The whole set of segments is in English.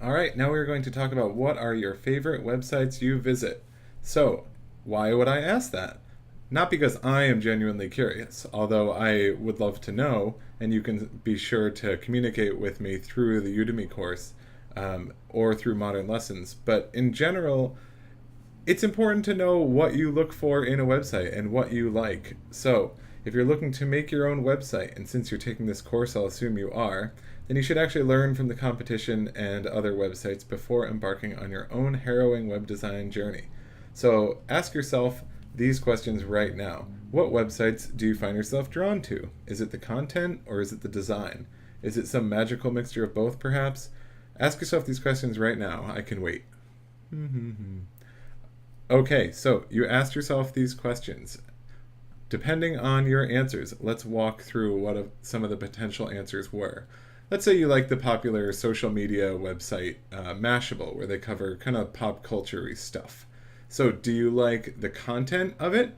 All right, now we're going to talk about what are your favorite websites you visit. So, why would I ask that? Not because I am genuinely curious, although I would love to know, and you can be sure to communicate with me through the Udemy course or through Modern Lessons. But in general, it's important to know what you look for in a website and what you like. So, if you're looking to make your own website, and since you're taking this course, I'll assume you are, then you should actually learn from the competition and other websites before embarking on your own harrowing web design journey. So, ask yourself these questions right now. What websites do you find yourself drawn to? Is it the content or is it the design? Is it some magical mixture of both, perhaps? Ask yourself these questions right now. I can wait. Okay, so you asked yourself these questions. Depending on your answers, let's walk through what some of the potential answers were. Let's say you like the popular social media website Mashable, where they cover kind of pop culture-y stuff. So, do you like the content of it?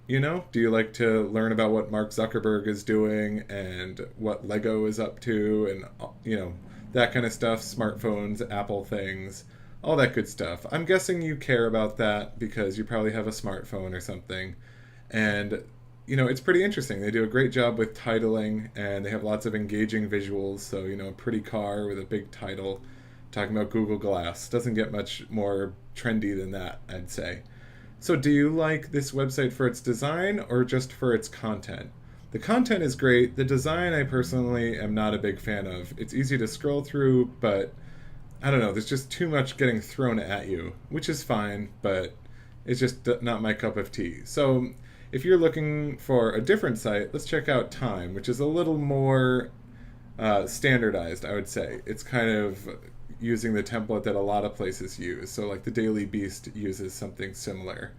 Do you like to learn about what Mark Zuckerberg is doing and what Lego is up to and, that kind of stuff, smartphones, Apple things, all that good stuff. I'm guessing you care about that because you probably have a smartphone or something. And, it's pretty interesting. They do a great job with titling and they have lots of engaging visuals. So, a pretty car with a big title talking about Google Glass. Doesn't get much more trendy than that, I'd say. So, do you like this website for its design or just for its content? The content is great. The design, I personally am not a big fan of. It's easy to scroll through, but I don't know, there's just too much getting thrown at you, which is fine, but it's just not my cup of tea. So, if you're looking for a different site, let's check out Time, which is a little more standardized, I would say. It's kind of using the template that a lot of places use. So, like the Daily Beast uses something similar.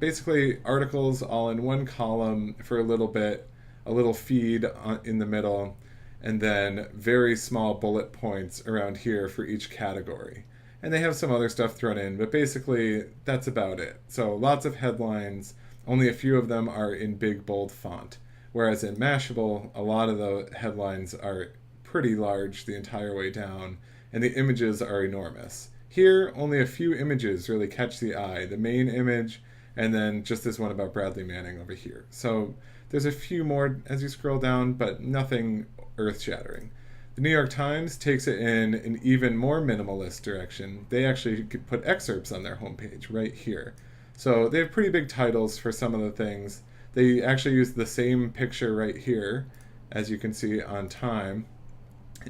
Basically, articles all in one column for a little bit, a little feed in the middle, and then very small bullet points around here for each category. And they have some other stuff thrown in, but basically, that's about it. So, lots of headlines. Only a few of them are in big, bold font. Whereas in Mashable, a lot of the headlines are pretty large the entire way down, and the images are enormous. Here, only a few images really catch the eye. The main image, and then just this one about Bradley Manning over here. So there's a few more as you scroll down, but nothing earth-shattering. The New York Times takes it in an even more minimalist direction. They actually put excerpts on their homepage right here. So they have pretty big titles for some of the things. They actually use the same picture right here, as you can see on Time,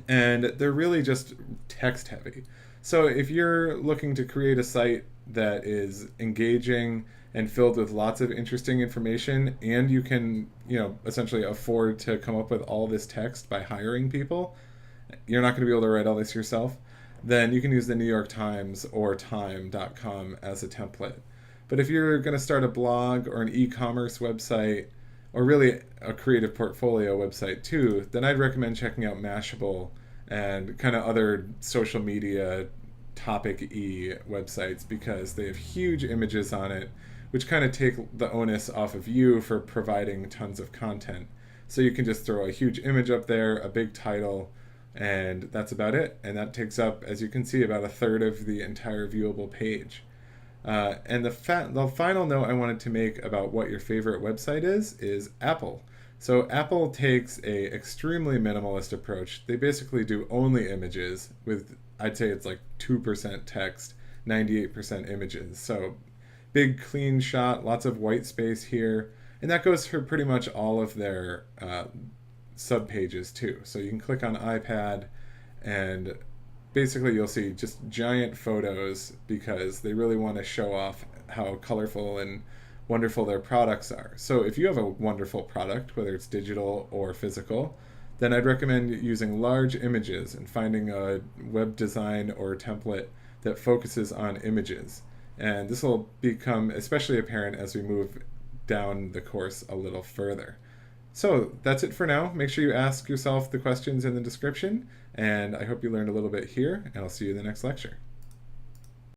and they're really just text heavy. So if you're looking to create a site that is engaging and filled with lots of interesting information, and you can, essentially afford to come up with all this text by hiring people, you're not going to be able to write all this yourself, then you can use the New York Times or time.com as a template. But if you're going to start a blog or an e-commerce website, or really a creative portfolio website too, then I'd recommend checking out Mashable and kind of other social media topic-y websites because they have huge images on it, which kind of take the onus off of you for providing tons of content. So you can just throw a huge image up there, a big title, and that's about it. And that takes up, as you can see, about a third of the entire viewable page. And the final note I wanted to make about what your favorite website is Apple. So Apple takes a extremely minimalist approach. They basically do only images with, I'd say it's like 2% text, 98% images. So big clean shot, lots of white space here. And that goes for pretty much all of their subpages too. So you can click on iPad and basically you'll see just giant photos because they really want to show off how colorful and wonderful their products are. So if you have a wonderful product, whether it's digital or physical, then I'd recommend using large images and finding a web design or template that focuses on images. And this will become especially apparent as we move down the course a little further. So that's it for now. Make sure you ask yourself the questions in the description, and I hope you learned a little bit here, and I'll see you in the next lecture.